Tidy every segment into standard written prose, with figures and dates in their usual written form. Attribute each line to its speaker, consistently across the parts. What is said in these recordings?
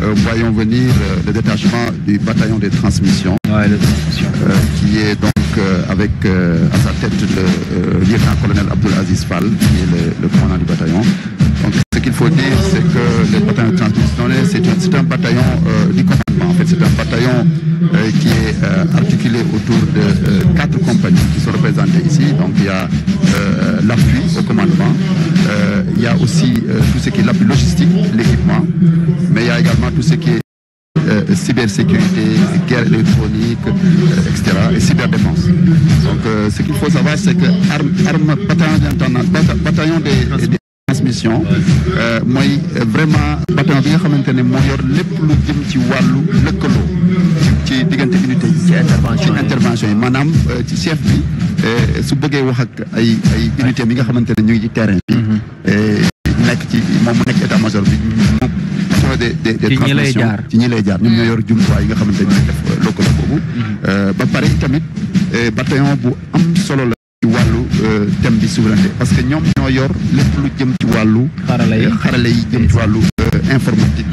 Speaker 1: voyons venir le détachement du bataillon de transmission, qui est donc avec à sa tête le lieutenant-colonel Abdoul Aziz Fall, qui est le commandant du bataillon. Donc ce qu'il faut dire, c'est que le bataillon de transmission, c'est un bataillon du commandement. En fait, c'est un bataillon qui est articulé autour de 4 compagnies qui sont représentées ici. Donc il y a l'appui au commandement, il y a aussi tout ce qui est l'appui logistique, l'équipement, mais il y a également tout ce qui est cybersécurité, guerre électronique, etc. et cyberdéfense. Donc ce qu'il faut savoir, c'est que bataillon des transmission mooy vraiment bataillon bi nga xamante ne moo yor lépp lu jëm ci wàllu lëkkaloo ci diggante unité yi ci intervention yi maanaam ci chef bi su bëggee wax ak ay unité yi nga xamante ne ñu ngi ci terrain bi nekk ci moom mu nekk état major bi des transmissions ci ñi lay jaar ñoom ñoo yor jumtuwaay yi nga xamante ne def lëkkaloo boobu ba pare tamit bataillon bu am solo la ci wàllu thème bi souveraineté parce que ñoom ñoo yor lépp lu jëm ci wàllu xarale yi jëm ci wàllu informatique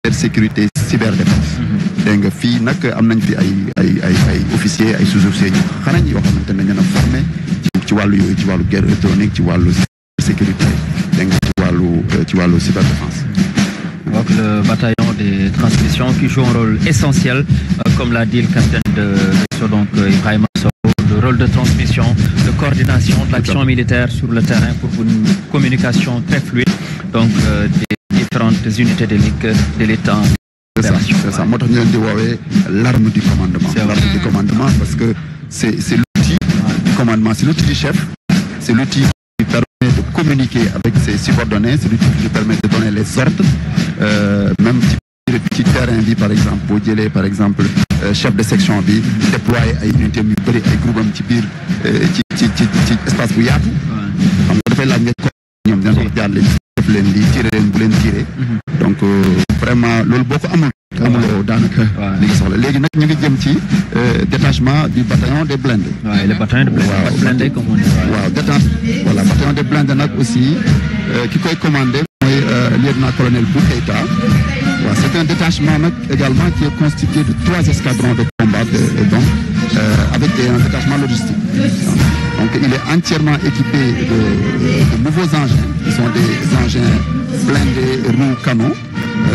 Speaker 1: cybersécurité cyberdéfense dégg nga fii nag am nañ fi ay officiers ay sous-officiers ñu xarañ yoo xamante ne ñu formé ci wàllu yooyu ci wàllu guerre électronique ci wàllu sécurité dégg nga ci wàllu cyberdéfense.
Speaker 2: Donc le bataillon des transmissions qui joue un rôle essentiel, comme l'a dit le capitaine de donc Ibrahima Sow, le rôle de transmission, de coordination de l'action militaire sur le terrain pour une communication très fluide, donc des différentes unités d'élite en opération.
Speaker 1: C'est ça, moo tax ñu leen di woowee l'arme du commandement. L'arme du commandement parce que c'est l'outil du commandement, c'est l'outil du chef, c'est l'outil qui permet de communiquer avec ses subordonnés, c'est l'outil qui permet de donner les ordres, même ci terrain bi par exemple boo jëlee par exemple chef de section bi déployer ay unités yu bëri ay groupe am ci biir ci espace bu yaatu xam nga dafay laaj nga ko ñoom dina ko jaar leen def leen lii tiré leen bu leen tiré donc vraiment loolu boo ko amuloo daanaka li nga soxla léegi nag ñu ngi jëm ci détachement du bataillon des blindés.
Speaker 2: waaw le bataillon des blindés comme on dit.
Speaker 1: waaw voilà bataillon des blindés nag aussi ki koy commandé mooy lieutenant-colonel Bou Keïta. C'est un détachement également qui est constitué de 3 escadrons de combat donc avec un détachement logistique. Donc il est entièrement équipé de nouveaux engins qui sont des engins blindés roues canons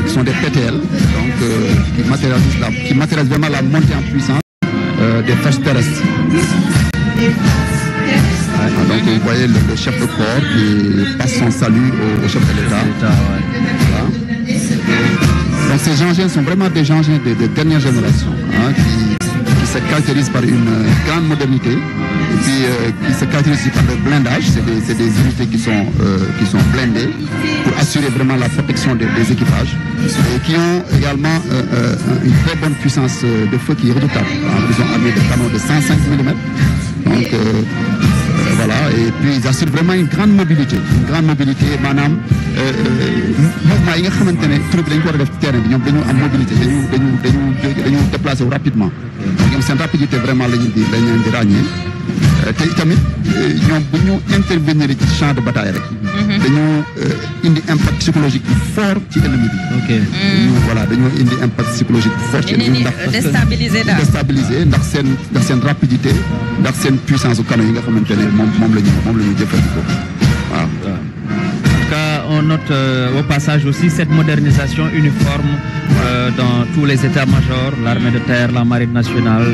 Speaker 1: qui sont des PTL donc qui matérialisent vraiment la montée en puissance des forces terrestres. Donc vous voyez le chef de corps qui passe son salut au chef de l'État. Voilà. Donc ces engins sont vraiment des engins de dernière génération qui se caractérisent par une grande modernité et puis qui se caractérisent par le blindage. C'est des unités qui sont blindées pour assurer vraiment la protection des équipages et qui ont également une très bonne puissance de feu qui est redoutable. Ils sont armés de canons de 105 mm. Donc voilà, et puis ils assurent vraiment une grande mobilité maanaam mouvement yi nga xamante ne troupe dañ ko war a def ci terrain bi ñoom dañu am mobilité dañu déplacé wu rapidement donc ñoom seen rapidité vraiment lañ leen di ràññee te tamit ñoom bu ñu intervenir ci champ de bataille rek dañu indi impact psychologique bu fort ci ennemi bi dañoo indi impact psychologique bu fort ci ennemi ndax déstabiliser ndax seen rapidité ndax seen puissance u canon yi nga xamante ne moom la ñu jëfandikoo waaw.
Speaker 2: En tout cas, on note au passage aussi cette modernisation uniforme dans tous les états-majors, l'armée de terre, la marine nationale,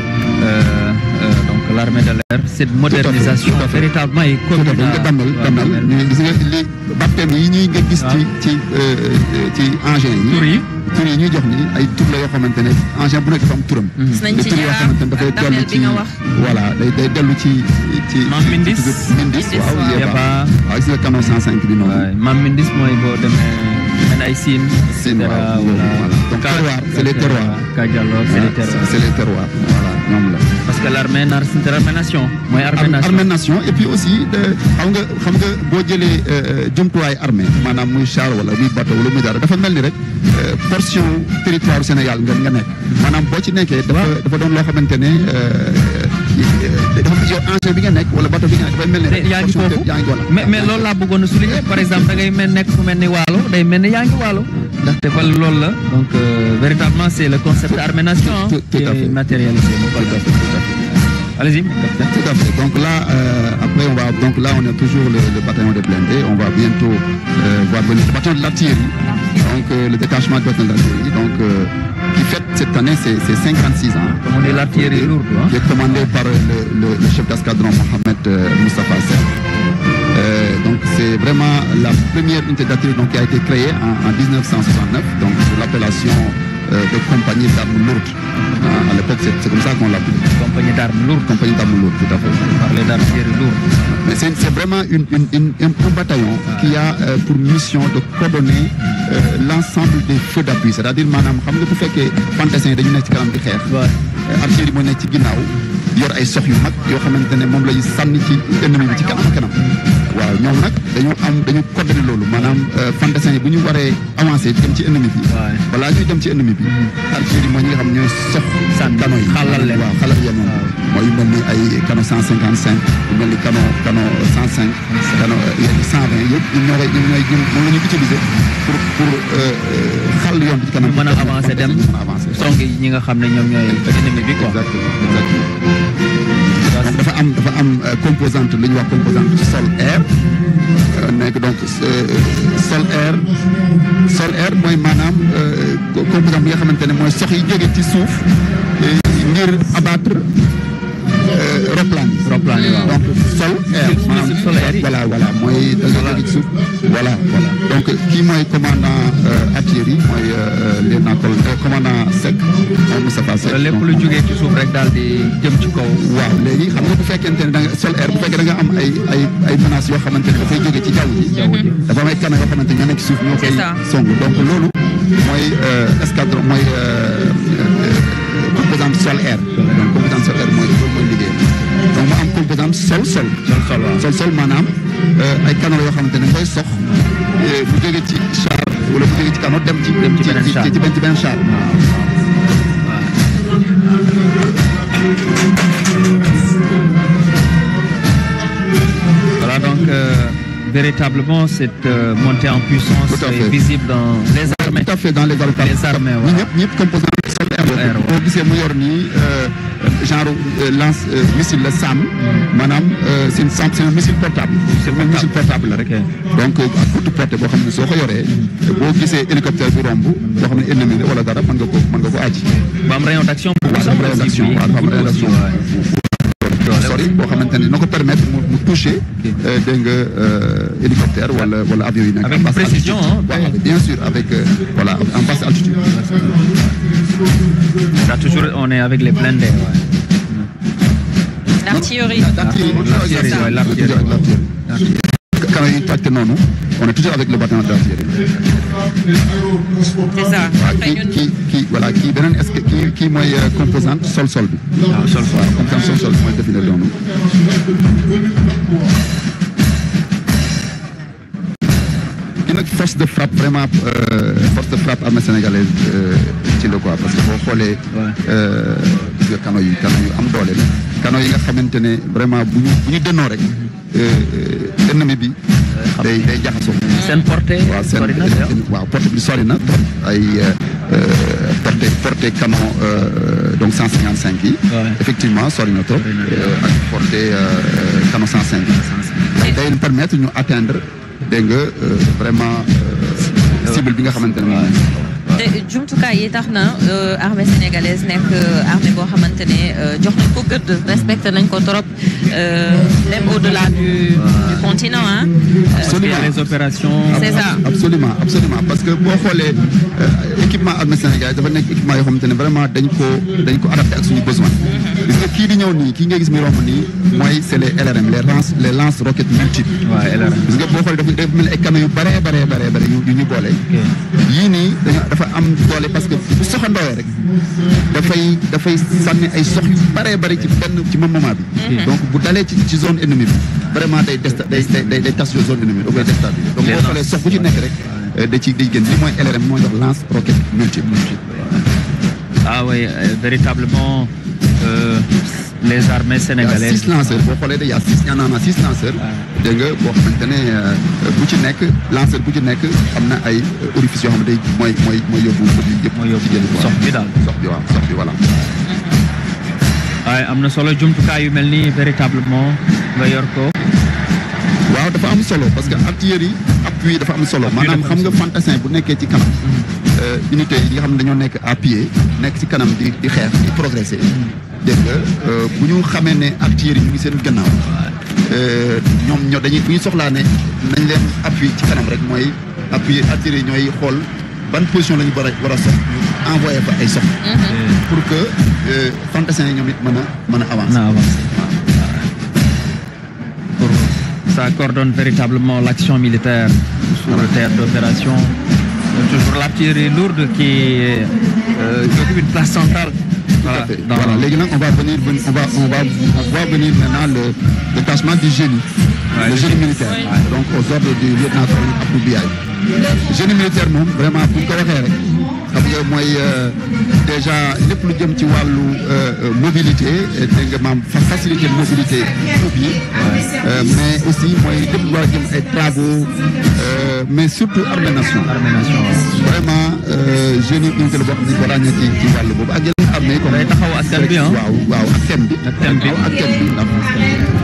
Speaker 2: donc l'armée de l'air. Cette modernisation véritablement est commune
Speaker 1: gis nga li baptême yi ñuy nga gis ci engins yi tur yi ñuy jox ni ay tur la yoo xamante ne engin bu nekk dafa am turam. tur yoo xamante ne dafay dellu ci voilà day dellu ci
Speaker 2: Mindis
Speaker 1: waaw Yeba waaw gis nga canon 105 bi noonu.
Speaker 2: Mam Mindis mooy boo demee ay Sine.
Speaker 1: Voilà donc terroir c'est les terroirs.
Speaker 2: Kadialo
Speaker 1: c'est les terroirs voilà ñoom la.
Speaker 2: parce que l'armée nation mooy armée
Speaker 1: nation et puis aussi xam nga boo jëlee jumtuwaay armée maanaam muy char wala muy bateau wala muy dara dafa mel ni rek portion territoire Sénégal nga nekk maanaam boo ci nekkee dafa doon loo xamante ne dafa yow engin bi nga nekk wala bateau bi nga nekk dafay mel ne
Speaker 2: yaa ngi foofu mais loolu laa bëggoon a souligner par exemple da ngay nekk fu mel ni Waalo day mel ni yaa ngi Waalo ndaxte fa loolu la donc véritablement c'est le concept Armée Nation qui est matérialisé. Allez-y.
Speaker 1: Tout à fait. Donc là, après, on est toujours le bataillon des blindés. On va bientôt voir le bataillon de l'artillerie. Donc, le détachement de bataillon de l'artillerie. Donc, qui fête cette année, c'est 56 ans.
Speaker 2: Comme on dit, l'artillerie lourde. Hein?
Speaker 1: Qui est commandé par le chef d'escadron Mohamed Moustapha Sen. Donc, c'est vraiment la première unité d'artillerie qui a été créée en 1969. Donc, sous l'appellation de compagnie d'armes lourdes. À l'époque, c'est comme ça qu'on l'appelle.
Speaker 2: Compagnie d'armes lourdes.
Speaker 1: Compagnie d'armes lourdes, tout à fait.
Speaker 2: Parler d'artillerie lourde.
Speaker 1: Mais c'est vraiment un bataillon qui a pour mission de coordonner l'ensemble des feux d'appui. C'est-à-dire, madame, xam nga bu fekkee fantassin dañu nekk ci kanam di xeex. Artillerie moo nekk ci ginnaaw yor ay sox yu mag yoo xamante ne moom lay sànni ci ennemi bi ci kanam. waaw ñoom nag dañu coordonné loolu maanaam fantassin yi bu ñu waree avancé dem ci ennemi bi. balaa ñuy dem ci ennemi bi. artillerie mooy ñi nga xam ñooy sox. canon yi
Speaker 2: xalal leen
Speaker 1: waaw xalal leen moom. mooy yu mel ni ay canon 155 yu mel ni canon 105. canon 120 yëpp moom la ñuy utiliser pour xal yoon bi ci kanam.
Speaker 2: mën a avancé dem song yi ñi nga xam ne ñoom ñooy ennemi bi quoi.
Speaker 1: donc dafa am composante lu ñuy wax composante sol air nekk donc sol air mooy maanaam composante bi nga xamante ne mooy sox yi jóge ci suuf ngir abattre roplaan yi waaw donc sol air maanaam voilà mooy da nga jóge ci suuf voilà donc kii mooy commandant artillerie mooy lieutenant commandant Seck mooy Moustapha Seck
Speaker 2: lépp lu jógee ci suuf rek daal di jëm ci kaw
Speaker 1: waaw léegi xam nga bu fekkente ne da nga sol air bu fekkee da nga am ay menaces yoo xamante ne dafay jóge ci jaww ji dafa am ay canons yoo xamante ne ñoo nekk ci suuf ñoo koy song donc loolu mooy escadron mooy composante sol air donc composante sol air mooy liggéey donc mu am composante sol maanaam ay canons yoo xamante ne ngay sox bu jóge ci char wala bu jóge ci canot dem ci benn char
Speaker 2: voilà donc véritablement cette montée en puissance est visible dans les armées.
Speaker 1: Tout à fait, dans les armées. ñëpp composant sol air boo gisee mu yor nii genre lance missile la SAM maanaam c'est un missile portable. c'est un missile portable la rek. donc à courte portée boo xam ne soo ko yoree boo gisee hélicoptère bi romb boo xam ne ennemi la wala dara mën nga ko aji.
Speaker 2: ba am rayon d'action.
Speaker 1: sori boo xamante ne na ko permettre mu toucher dégg nga hélicoptère wala avion yi nekk
Speaker 2: avec précision
Speaker 1: bien sûr avec voilà en basse altitude.
Speaker 2: Ça toujours on est avec les blindés.
Speaker 3: L'artillerie.
Speaker 1: Quand il tacte non, on est toujours avec le bataillon d'artillerie.
Speaker 3: C'est ça.
Speaker 1: Qui beneen est-ce que qui mooy composante sol bi.
Speaker 2: waaw
Speaker 1: composante sol mooy définir noonu. Kii nag force de frappe vraiment force de frappe armée sénégalaise ci la quoi parce que boo xoolee. gis nga canons yu am doole la. canons yi nga xamante ne vraiment bu ñu dënnoo rek ennemi bi. day jaxasoo.
Speaker 2: seen portée sori na
Speaker 1: waaw portée bi sori na trop ay portée canon donc 155 yi. effectivement sori na trop. ak portée canon 105. day permettre ñu atteindre dégg nga vraiment cible bi nga xamante ne moom.
Speaker 3: te jumtukaay yi tax na armée sénégalaise nekk armée boo xamante ne jox nañ ko gëdd respecté nañ ko trop même au-delà du continent ah.
Speaker 1: absolument
Speaker 2: les opérations.
Speaker 3: c'est ça
Speaker 1: absolument parce que boo xoolee équipement armée sénégalaise dafa nekk équipement yoo xamante ne vraiment dañ ko adapté ak suñu besoin. gis nga kii di ñëw nii kii nga gis mi romb nii mooy c'est les LRM les lance roquettes multiples.
Speaker 2: waaw LRM
Speaker 1: gis nga boo xoolee dafa mel ay canons yu bare yu ñu boole. yii nii dafa am doole parce que bu soxandooyee rek dafay sànni ay sox yu bare ci même moment bi. donc bu dalee ci zone ennemie bi vraiment day tas zone ennemie da koy déstabiliser. donc boo xoolee sox bu ci nekk rek da ciy gën li mooy LRM mooy dox lance roquette multiple.
Speaker 2: Ah oui, véritablement les armées sénégalaises.
Speaker 1: Il y a 6 lanceurs boo xoolee il y en a 6 lanceurs. dégg nga boo xamante ne bu ci nekk lanceur bu ci nekk am na ay orifices yoo xam ne day mooy yóbbu yëpp.
Speaker 2: mooy yóbbu sox bi daal
Speaker 1: sox bi waaw sox bi voilà.
Speaker 2: waaye am na solo jumtukaay yu mel nii véritablement nga yor ko.
Speaker 1: waaw dafa am solo parce que artillerie appui dafa am solo maanaam xam nga fantassin bu nekkee ci kanam. unité yi nga xam ne dañoo nekk à pied nekk ci kanam di xeex di progresser. dégg nga bu ñu xamee ne artillerie ñu ngi seen gannaaw ñoom dañuy bu ñu soxlaa ne nañ leen appui ci kanam rek mooy appui artillerie ñooy xool ban position la ñu war a sox envoyé fa ay sox. pour que fantassins yi ñoom it mën a avancer.
Speaker 2: Ça coordonne véritablement l'action militaire sur le théâtre d'opération. Toujours l'artillerie lourde qui occupe une place centrale.
Speaker 1: Voilà. Léegi nag on va venir maintenant le détachement du génie. Le génie militaire. Donc aux ordres du lieutenant-colonel Abdou Biaye. Génie militaire moom vraiment bu ñu ko waxee rek xam nga mooy déjà lépp lu jëm ci wàllu mobilité dégg nga maam facilité mobilité troupe yi mais aussi mooy lépp lu war a jëm ay travaux mais surtout armée nation vraiment génie militaire boo xam ne ko ràññee ci wàllu boobu ak yeneen armée comme
Speaker 2: day taxaw askan bi
Speaker 1: waaw ak thème bi ndax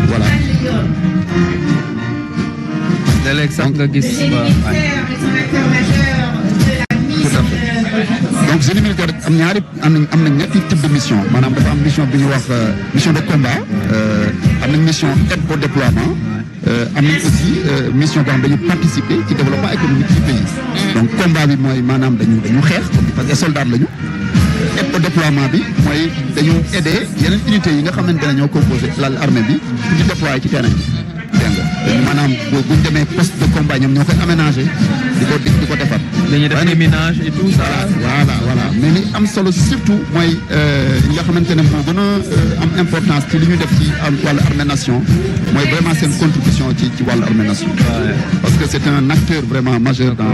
Speaker 1: voilà
Speaker 2: léeg-léeg sax nga gis
Speaker 1: donc génie militaire am na ñetti type de mission maanaam dafa am mission bi ñuy wax mission de combat am nañ mission aide au déploiement am nañ aussi mission boo xam dañuy participer ci développement économique du pays donc combat bi mooy maanaam dañu xeex parce que soldat lañu aide au déploiement bi mooy dañu aider yeneen unités yi nga xamante ne ñoo composé l'armée bi pour ñu déployer ci terrain bi dégg nga maanaam bu ñu demee poste de combat ñoom ñoo koy aménager di ko defar.
Speaker 2: dañuy def déminage et tout ça.
Speaker 1: voilà mais li am solo surtout mooy li nga xamante ne moo gën a am importance ci li ñu def ci wàllu armée nation mooy vraiment seen contribution ci wàllu armée nation. parce que c'est un acteur vraiment majeur dans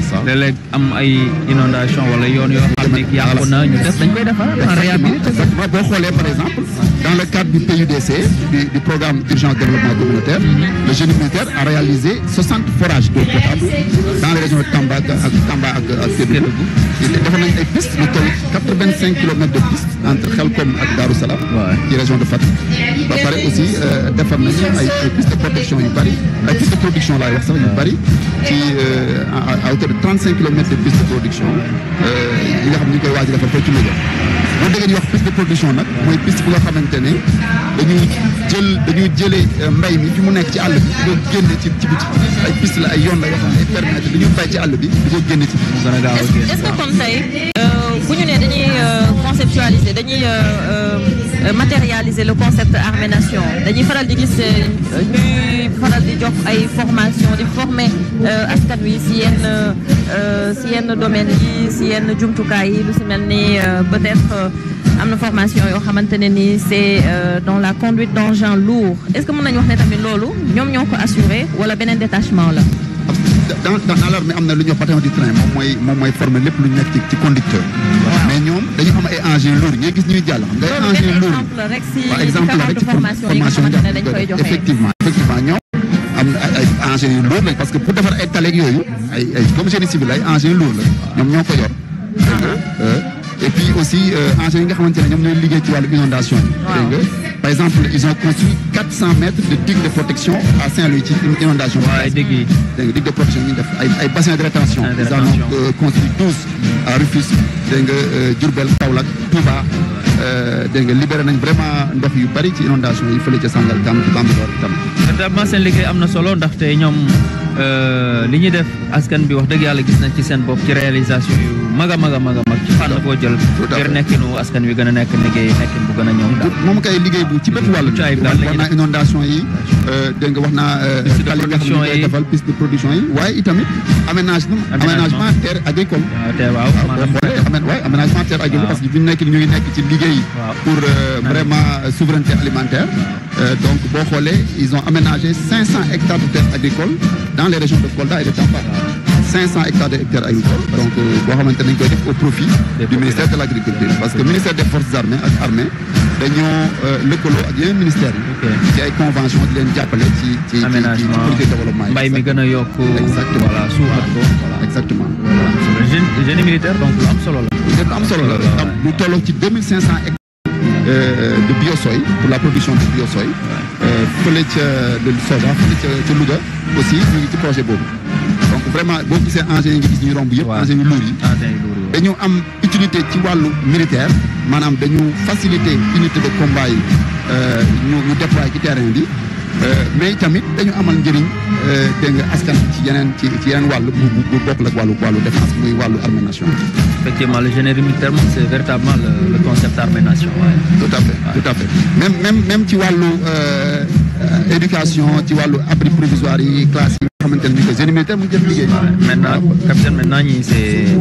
Speaker 1: ça.
Speaker 2: léeg-léeg am ay inondation wala yoon yoo xam ne yàqu na ñu def dañ koy defar en réhabilité.
Speaker 1: boo xoolee par exemple dans le cadre du PUDC du programme d'urgence développement communautaire le génie militaire a réalisé 60 forages d'eau potable dans les régions de Tamba ak Kédougou. defar nañ ay pistes lu toll 85 kilomètres de piste entre Khelcom ak Darou Salam. ci région de Fatick. ba pare aussi defar nañu ay pistes de protection yu bari ay pistes de production laay wax sax yu bari ci à hauteur de 35 kilomètres de piste de production yi nga xam ni ñu koy waaj a defar foofu ci Louga. boo déggee ñu wax piste de production nag mooy piste bu nga xamante ne dañuy jëlee mbay mi fi mu nekk ci àll bi di ko génne ci biti ay piste la ay yoon la yoo xam ne permettre dañuy bay ci àll bi di ko génne ci biti.
Speaker 3: est-ce que kon tey bu ñu nee dañuy conceptualiser dañuy matérialiser le concept armée nation dañuy faral di gis ñuy faral di jox ay formation di former askan wi si yenn domaines yi si yenn jumtukaay yi lu si mel ni peut-être am na formation yoo xamante ne ni c'est dans la conduite d'engins lourds est-ce que mën nañu wax ne tamit loolu ñoom ñoo ko assuré wala beneen détachement la.
Speaker 1: dans l'armée am na lu ñuy wax bataillon du train moom mooy former lépp lu ñu nekk ci conducteur. mais ñoom dañu am ay engins lourds ngay gis ñuy jàll. xam nga ay engins lourds
Speaker 3: loolu exemple rek si formation yi nga xamante ne dañ koy joxe.
Speaker 1: effectivement ñoom am na ay engins yu lourds lañ parce que pour defar ay taleeg yooyu ay comme génie civil ay engins lourds la ñoom ñoo ko yor. et puis aussi engins yi nga xamante ne ñoom ñooy liggéey ci wàllu inondation yi. dégg nga par exemple ils ont construit 400 mètres de digue de protection à Saint-Louis ci inondation.
Speaker 2: ay digue yi
Speaker 1: dégg nga digue de protection ñu def ay bassins de rétention. ils en ont construit 12 à Rufisque dégg nga Diourbel Kaolack Touba dégg nga libéré nañ vraiment ndox yu bari ci inondation yi fële ca Sangalkam ci Bambilor tam.
Speaker 2: vraiment seen liggéey am na solo ndaxte ñoom li ñuy def askan bi wax dëgg yàlla gis nañ ci seen bopp ci réalisation yu mag a mag ci fànn boo jël ngir nekkinu askan wi gën a nekk liggéey nekkin bu gën a ñoom daal
Speaker 1: moom kay liggéey bu ci bépp wàllu wax naa inondation yi dégg nga wax naa tali nga xam ne koy defal piste de production yi waaye itamit aménagement terre agricole aménagement terre agricole parce que fi ñu nekk ñu ngi nekk ci liggéey pour vraiment souveraineté alimentaire donc boo xoolee ils ont aménagé 500 hectares de terre agricole dans les régions de Kolda et de Tamba 500 hectares de hectares agricoles donc boo xamante nañ koy def au profit du ministère de l'agriculture parce que ministère des forces armées ak armée dañoo lëkkaloo ak yeneen ministères yi ci ay convention di leen jàppale ci projet de développement yi
Speaker 2: mbay mi gën a yokk
Speaker 1: exactement
Speaker 2: voilà suuxat ko
Speaker 1: exactement
Speaker 2: génie militaire donc lu am solo la
Speaker 1: lu am solo la lu tolloo ci 2500 hectares de biosoy pour la production de biosoy fële ca de soja fële ca Louga aussi ñu ngi ci projet boobu donc vraiment boo gisee engins yi nga gis ñuy romb yëpp engins yu lourds yi dañu am utilité ci wàllu militaire maanaam dañu faciliter unité de combat yi ñu déployer ci terrain bi mais tamit dañu amal njëriñ dégg nga askan ci yeneen wàllu bu bokkul ak wàllu défense muy wàllu armée nation.
Speaker 2: Effectivement, le génie militaire c'est véritablement le concept armée nation.
Speaker 1: Tout à fait même ci wàllu éducation ci wàllu abri provisoire yi classe yi nga xamante ne génie militaire mu jëf liggéey.
Speaker 2: Maintenant capitaine ñi c'est